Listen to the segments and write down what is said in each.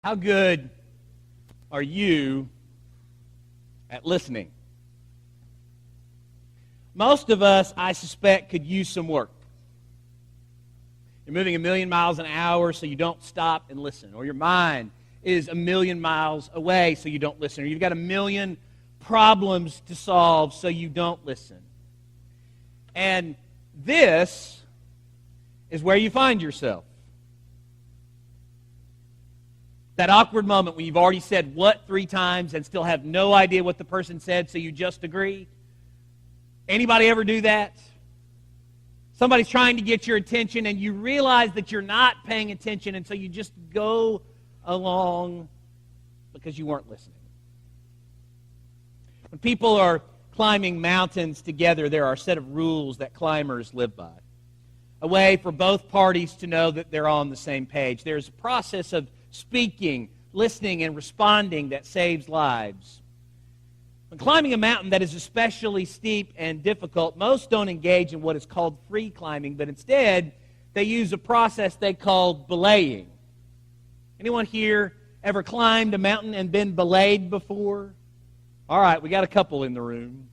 How good are you at listening? Most of us, I suspect, could use some work. You're moving 1,000,000 miles an hour, so you don't stop and listen. Or your mind is 1,000,000 miles away, so you don't listen. Or you've got 1,000,000 problems to solve, so you don't listen. And this is where you find yourself. That awkward moment when you've already said what 3 times and still have no idea what the person said, so you just agree. Anybody ever do that? Somebody's trying to get your attention and you realize that you're not paying attention, and so you just go along because you weren't listening. When people are climbing mountains together, there are a set of rules that climbers live by. A way for both parties to know that they're on the same page. There's a process of speaking, listening, and responding that saves lives. When climbing a mountain that is especially steep and difficult, most don't engage in what is called free climbing, but instead they use a process they call belaying. Anyone here ever climbed a mountain and been belayed before? All right, we got a couple in the room.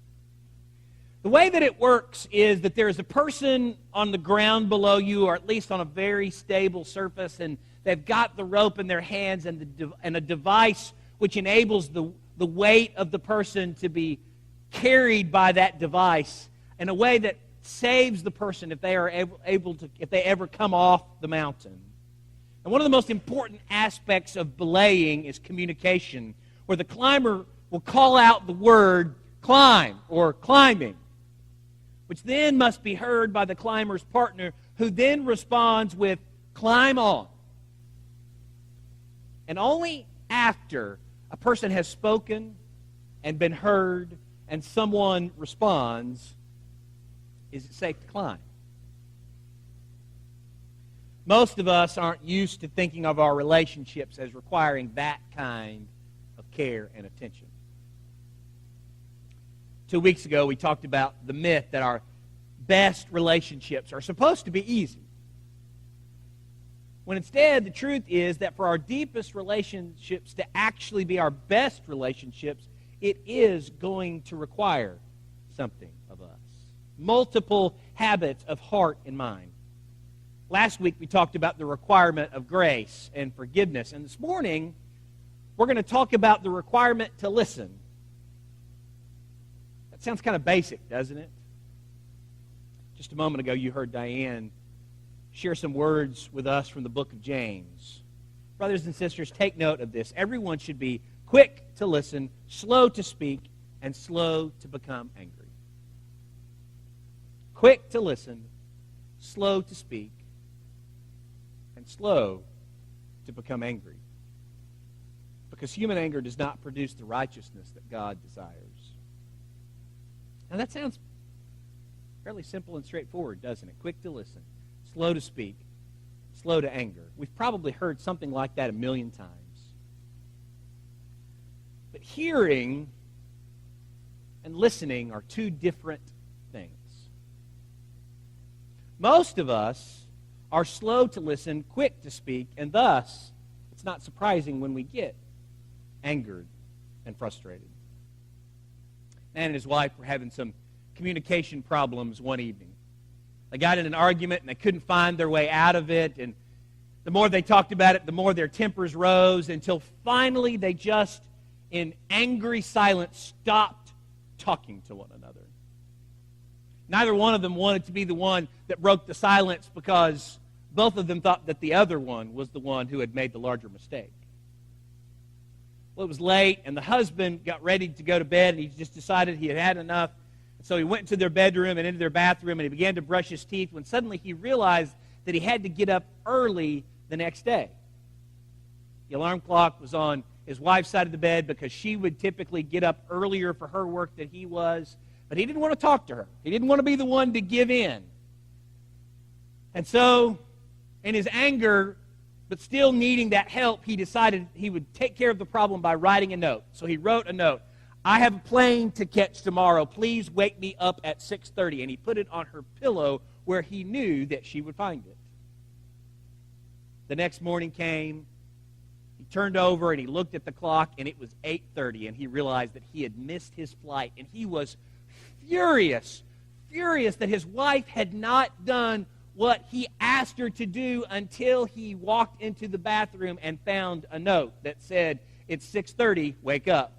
The way that it works is that there is a person on the ground below you, or at least on a very stable surface, and they've got the rope in their hands and a device which enables the weight of the person to be carried by that device in a way that saves the person if they are if they ever come off the mountain. And one of the most important aspects of belaying is communication, where the climber will call out the word climb or climbing, which then must be heard by the climber's partner, who then responds with climb on. And only after a person has spoken and been heard and someone responds is it safe to climb. Most of us aren't used to thinking of our relationships as requiring that kind of care and attention. 2 weeks ago, we talked about the myth that our best relationships are supposed to be easy. When instead, the truth is that for our deepest relationships to actually be our best relationships, it is going to require something of us. Multiple habits of heart and mind. Last week, we talked about the requirement of grace and forgiveness. And this morning, we're going to talk about the requirement to listen. That sounds kind of basic, doesn't it? Just a moment ago, you heard Diane share some words with us from the book of James. Brothers and sisters, take note of this. Everyone should be quick to listen, slow to speak, and slow to become angry. Quick to listen, slow to speak, and slow to become angry. Because human anger does not produce the righteousness that God desires. Now that sounds fairly simple and straightforward, doesn't it? Quick to listen, slow to speak, slow to anger. We've probably heard something like that 1,000,000 times. But hearing and listening are 2 different things. Most of us are slow to listen, quick to speak, and thus it's not surprising when we get angered and frustrated. Man and his wife were having some communication problems one evening. They got in an argument and they couldn't find their way out of it, and the more they talked about it, the more their tempers rose, until finally they just, in angry silence, stopped talking to one another. Neither one of them wanted to be the one that broke the silence, because both of them thought that the other one was the one who had made the larger mistake. Well, it was late, and the husband got ready to go to bed, and he just decided he had had enough. So he went into their bedroom and into their bathroom, and he began to brush his teeth when suddenly he realized that he had to get up early the next day. The alarm clock was on his wife's side of the bed because she would typically get up earlier for her work than he was, but he didn't want to talk to her. He didn't want to be the one to give in. And so, in his anger, but still needing that help, he decided he would take care of the problem by writing a note. So he wrote a note. I have a plane to catch tomorrow. Please wake me up at 6:30. And he put it on her pillow where he knew that she would find it. The next morning came. He turned over and he looked at the clock, and it was 8:30, and he realized that he had missed his flight, and he was furious that his wife had not done what he asked her to do until he walked into the bathroom and found a note that said, "It's 6:30, wake up."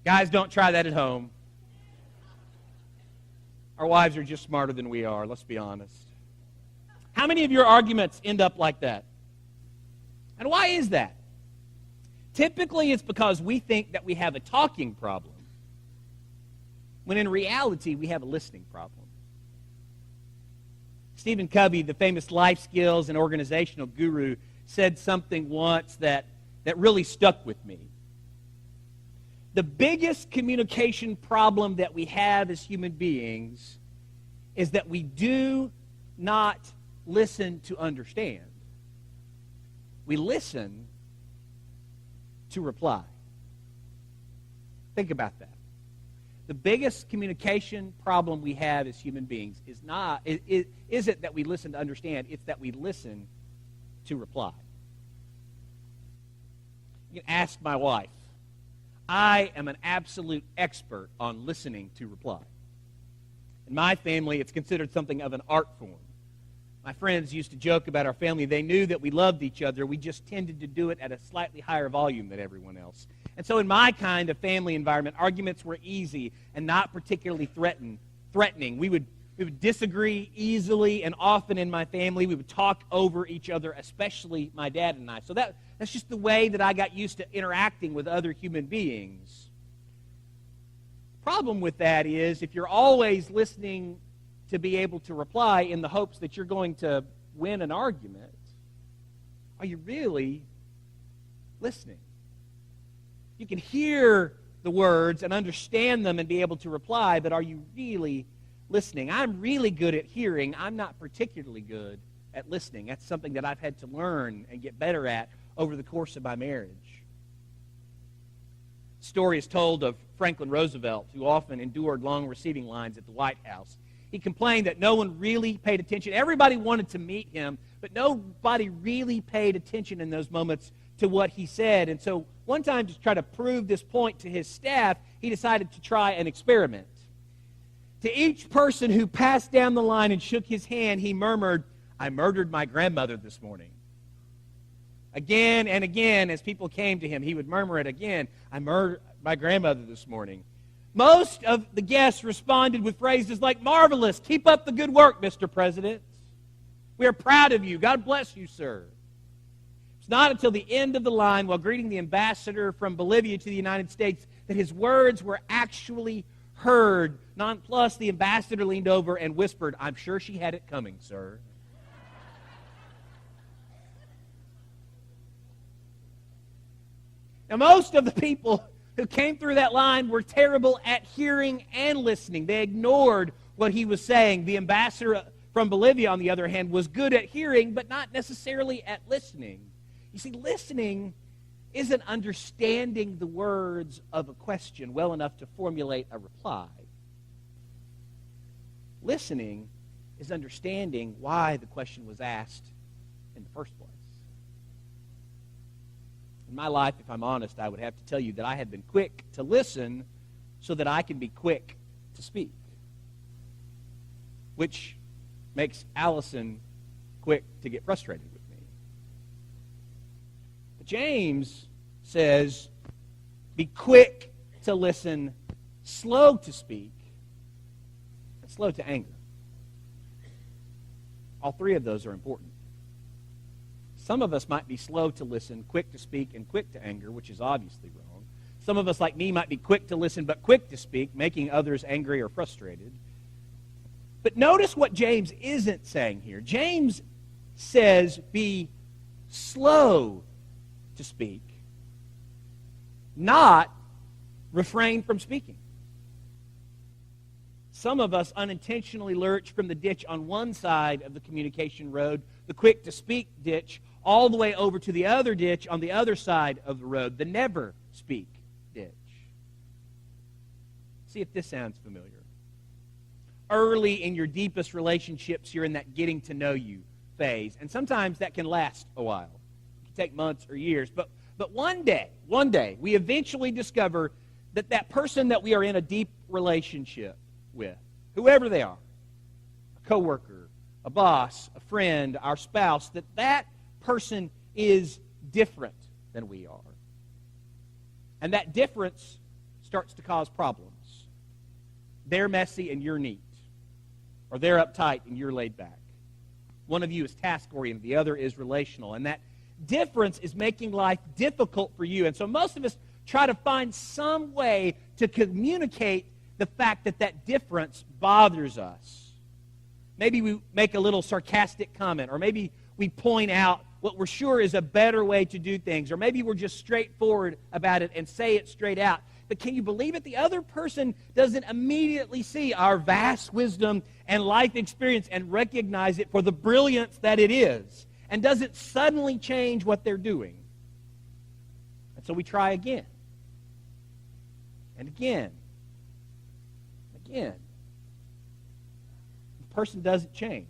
Guys, don't try that at home. Our wives are just smarter than we are, let's be honest. How many of your arguments end up like that? And why is that? Typically, it's because we think that we have a talking problem, when in reality, we have a listening problem. Stephen Covey, the famous life skills and organizational guru, said something once that really stuck with me. The biggest communication problem that we have as human beings is that we do not listen to understand. We listen to reply. Think about that. The biggest communication problem we have as human beings isn't that we listen to understand, it's that we listen to reply. You can ask my wife. I am an absolute expert on listening to reply. In my family, it's considered something of an art form. My friends used to joke about our family. They knew that we loved each other. We just tended to do it at a slightly higher volume than everyone else. And so in my kind of family environment, arguments were easy and not particularly threatening. We would disagree easily, and often in my family we would talk over each other, especially my dad and I. So that's just the way that I got used to interacting with other human beings. Problem with that is if you're always listening to be able to reply in the hopes that you're going to win an argument, are you really listening? You can hear the words and understand them and be able to reply, but are you really listening? I'm really good at hearing. I'm not particularly good at listening. That's something that I've had to learn and get better at over the course of my marriage. Story is told of Franklin Roosevelt, who often endured long receiving lines at the White House. He complained that no one really paid attention. Everybody wanted to meet him, but nobody really paid attention in those moments to what he said. And so one time, to try to prove this point to his staff, he decided to try an experiment. To each person who passed down the line and shook his hand, he murmured, "I murdered my grandmother this morning." Again and again, as people came to him, he would murmur it again, "I murdered my grandmother this morning." Most of the guests responded with phrases like, "Marvelous, keep up the good work, Mr. President. We are proud of you. God bless you, sir." It's not until the end of the line, while greeting the ambassador from Bolivia to the United States, that his words were actually heard. Nonplussed, the ambassador leaned over and whispered, "I'm sure she had it coming, sir." Now, most of the people who came through that line were terrible at hearing and listening. They ignored what he was saying. The ambassador from Bolivia, on the other hand, was good at hearing, but not necessarily at listening. You see, listening isn't understanding the words of a question well enough to formulate a reply. Listening is understanding why the question was asked in the first place. In my life, if I'm honest, I would have to tell you that I have been quick to listen so that I can be quick to speak, which makes Allison quick to get frustrated with me. But James says, be quick to listen, slow to speak, and slow to anger. All three of those are important. Some of us might be slow to listen, quick to speak, and quick to anger, which is obviously wrong. Some of us, like me, might be quick to listen but quick to speak, making others angry or frustrated. But notice what James isn't saying here. James says be slow to speak, not refrain from speaking. Some of us unintentionally lurch from the ditch on one side of the communication road, the quick-to-speak ditch, all the way over to the other ditch on the other side of the road, the never-speak ditch. See if this sounds familiar. early in your deepest relationships, you're in that getting to know you phase. And sometimes that can last a while. It can take months or years. But one day, we eventually discover that person that we are in a deep relationship with, whoever they are, a coworker, a boss, a friend, our spouse, that person is different than we are. And that difference starts to cause problems. They're messy and you're neat. Or they're uptight and you're laid back. One of you is task-oriented, the other is relational. And that difference is making life difficult for you. And so most of us try to find some way to communicate the fact that difference bothers us. Maybe we make a little sarcastic comment, or maybe we point out what we're sure is a better way to do things, or maybe we're just straightforward about it and say it straight out. But can you believe it? The other person doesn't immediately see our vast wisdom and life experience and recognize it for the brilliance that it is, and doesn't suddenly change what they're doing. And so we try again, and again, and again. The person doesn't change.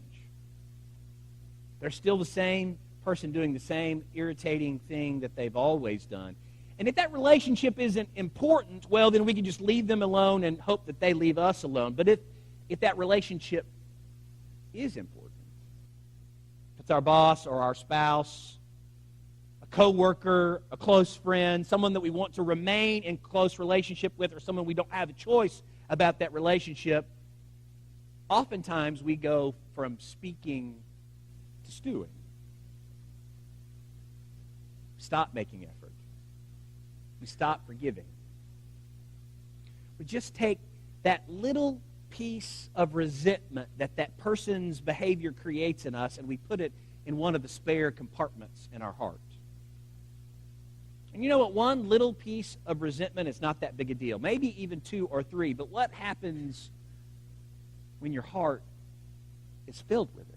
They're still the same person doing the same irritating thing that they've always done. And if that relationship isn't important, well, then we can just leave them alone and hope that they leave us alone. But if that relationship is important, if it's our boss or our spouse, a coworker, a close friend, someone that we want to remain in close relationship with, or someone we don't have a choice about that relationship, oftentimes we go from speaking to stewing. Stop making effort. We stop forgiving. We just take that little piece of resentment that person's behavior creates in us, and we put it in one of the spare compartments in our heart. And you know what? One little piece of resentment is not that big a deal. Maybe even two or three. But what happens when your heart is filled with it?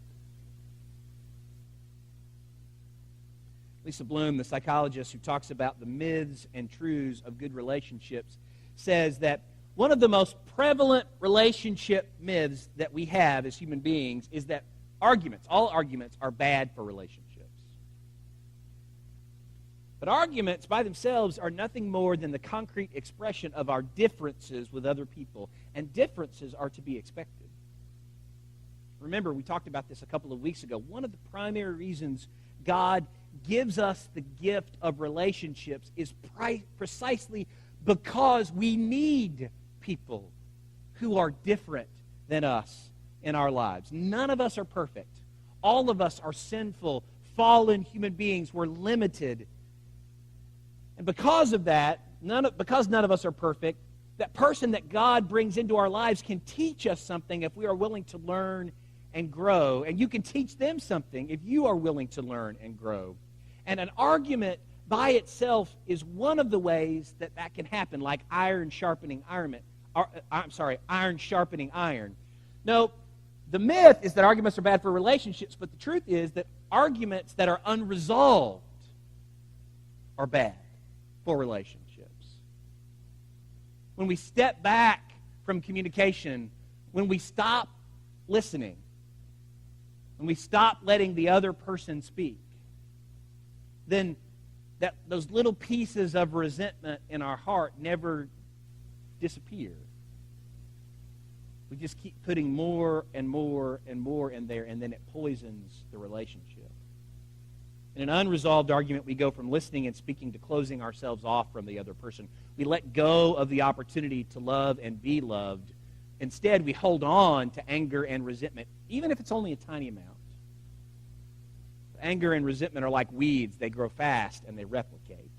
Lisa Bloom, the psychologist who talks about the myths and truths of good relationships, says that one of the most prevalent relationship myths that we have as human beings is that all arguments are bad for relationships. But arguments by themselves are nothing more than the concrete expression of our differences with other people, and differences are to be expected. Remember, we talked about this a couple of weeks ago. One of the primary reasons God gives us the gift of relationships is precisely because we need people who are different than us in our lives. None of us are perfect. All of us are sinful, fallen human beings. We're limited. And because of that, because none of us are perfect, that person that God brings into our lives can teach us something if we are willing to learn and grow. And you can teach them something if you are willing to learn and grow. And an argument by itself is one of the ways that can happen, like iron sharpening iron. Iron sharpening iron. No, the myth is that arguments are bad for relationships, but the truth is that arguments that are unresolved are bad for relationships. When we step back from communication, when we stop listening, when we stop letting the other person speak, then those little pieces of resentment in our heart never disappear. We just keep putting more and more and more in there, and then it poisons the relationship. In an unresolved argument, we go from listening and speaking to closing ourselves off from the other person. We let go of the opportunity to love and be loved. Instead, we hold on to anger and resentment, even if it's only a tiny amount. Anger and resentment are like weeds. They grow fast and they replicate.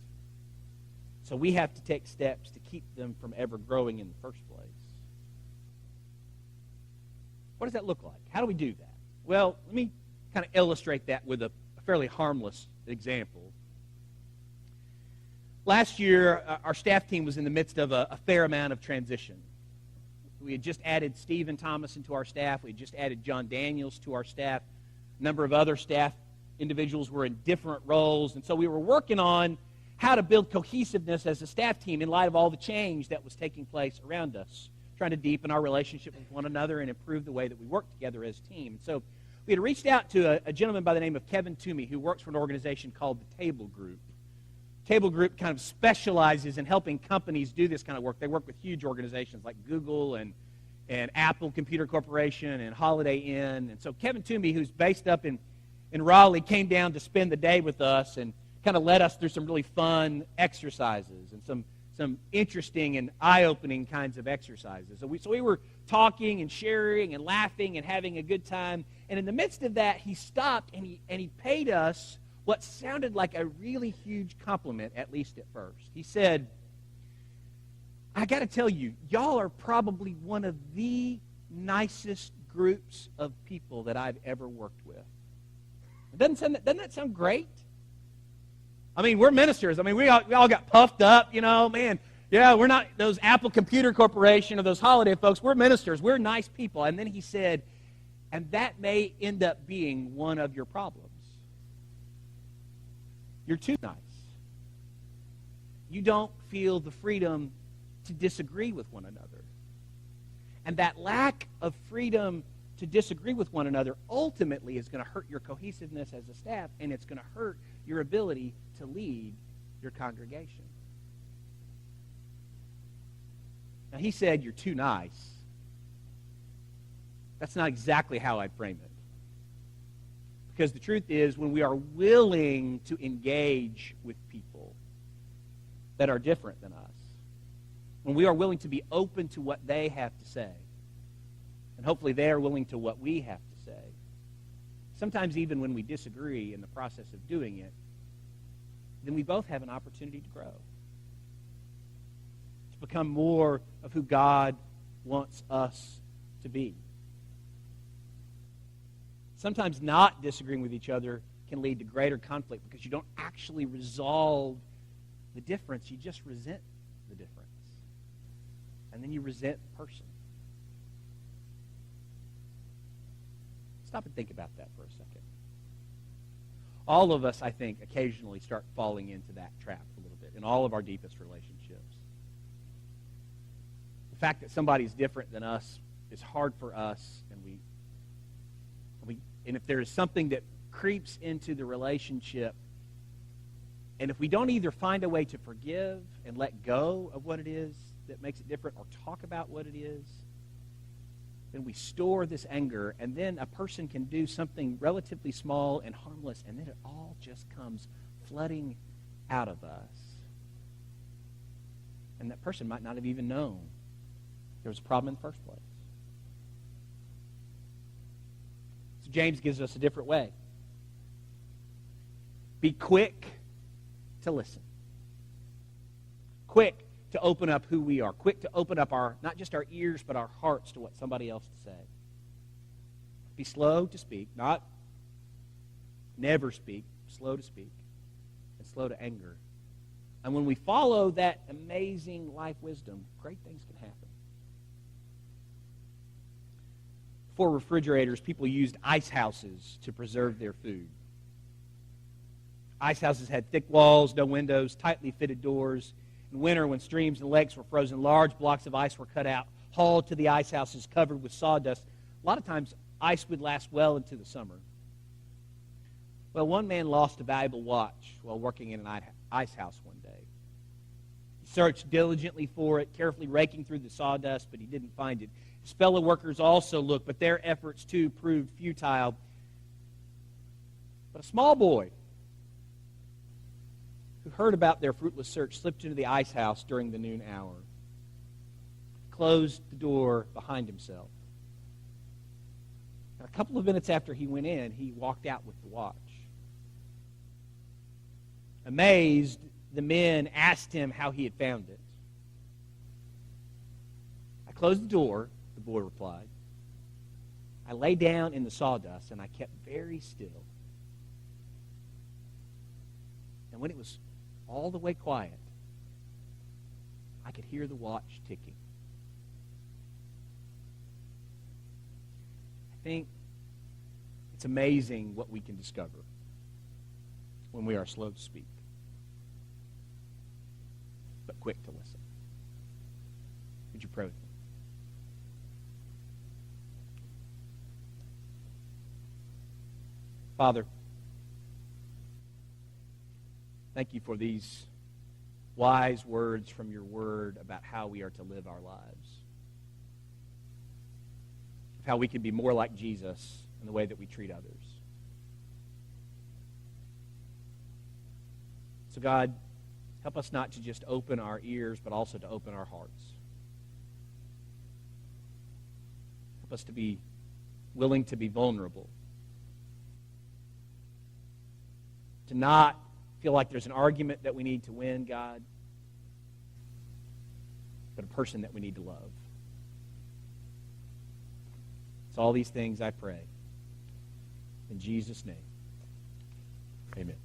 So we have to take steps to keep them from ever growing in the first place. What does that look like? How do we do that? Well, let me kind of illustrate that with a fairly harmless example. Last year, our staff team was in the midst of a fair amount of transition. We had just added Stephen Thomas into our staff. We had just added John Daniels to our staff. A number of other staff individuals were in different roles, and so we were working on how to build cohesiveness as a staff team in light of all the change that was taking place around us. trying to deepen our relationship with one another and improve the way that we work together as a team. So we had reached out to a gentleman by the name of Kevin Toomey, who works for an organization called the Table Group. Table Group kind of specializes in helping companies do this kind of work. They work with huge organizations like Google and Apple Computer Corporation and Holiday Inn. And so Kevin Toomey, who's based up in Raleigh, came down to spend the day with us and kind of led us through some really fun exercises and some interesting and eye-opening kinds of exercises. So we were talking and sharing and laughing and having a good time. And in the midst of that, he stopped and he paid us what sounded like a really huge compliment, at least at first. He said, I got to tell you, y'all are probably one of the nicest groups of people that I've ever worked with. Doesn't that sound great? I mean, we're ministers. I mean, we all got puffed up, man. Yeah, we're not those Apple Computer Corporation or those Holiday folks. We're ministers. We're nice people. And then he said, and that may end up being one of your problems. You're too nice. You don't feel the freedom to disagree with one another. And that lack of freedom to disagree with one another ultimately is going to hurt your cohesiveness as a staff, and it's going to hurt your ability to lead your congregation. Now, he said, you're too nice. That's not exactly how I'd frame it. Because the truth is, when we are willing to engage with people that are different than us, when we are willing to be open to what they have to say, and hopefully they are willing to what we have to say, sometimes even when we disagree in the process of doing it, then we both have an opportunity to grow, to become more of who God wants us to be. Sometimes not disagreeing with each other can lead to greater conflict because you don't actually resolve the difference. You just resent the difference. And then you resent the person. Stop and think about that for a second. All of us, I think, occasionally start falling into that trap a little bit in all of our deepest relationships. The fact that somebody's different than us is hard for us, and if there is something that creeps into the relationship, and if we don't either find a way to forgive and let go of what it is that makes it different or talk about what it is, then we store this anger, and then a person can do something relatively small and harmless, and then it all just comes flooding out of us. And that person might not have even known there was a problem in the first place. So James gives us a different way. Be quick to listen. Quick to open up who we are. Quick to open up not just our ears, but our hearts to what somebody else to say. Be slow to speak, not never speak, slow to speak, and slow to anger. And when we follow that amazing life wisdom, great things can happen. Before refrigerators, people used ice houses to preserve their food. Ice houses had thick walls, no windows, tightly fitted doors. In winter, when streams and lakes were frozen, large blocks of ice were cut out, hauled to the ice houses covered with sawdust. A lot of times, ice would last well into the summer. Well, one man lost a valuable watch while working in an ice house one day. He searched diligently for it, carefully raking through the sawdust, but he didn't find it. His fellow workers also looked, but their efforts, too, proved futile. But a small boy who heard about their fruitless search slipped into the ice house during the noon hour, closed the door behind himself. And a couple of minutes after he went in, he walked out with the watch. Amazed, the men asked him how he had found it. I closed the door, the boy replied. I lay down in the sawdust, and I kept very still. And when it was all the way quiet, I could hear the watch ticking. I think it's amazing what we can discover when we are slow to speak, but quick to listen. Would you pray with me? Father, thank you for these wise words from your word about how we are to live our lives, of how we can be more like Jesus in the way that we treat others. So God, help us not to just open our ears, but also to open our hearts. Help us to be willing to be vulnerable, to not feel like there's an argument that we need to win, God, but a person that we need to love. It's all these things I pray. In Jesus' name, amen.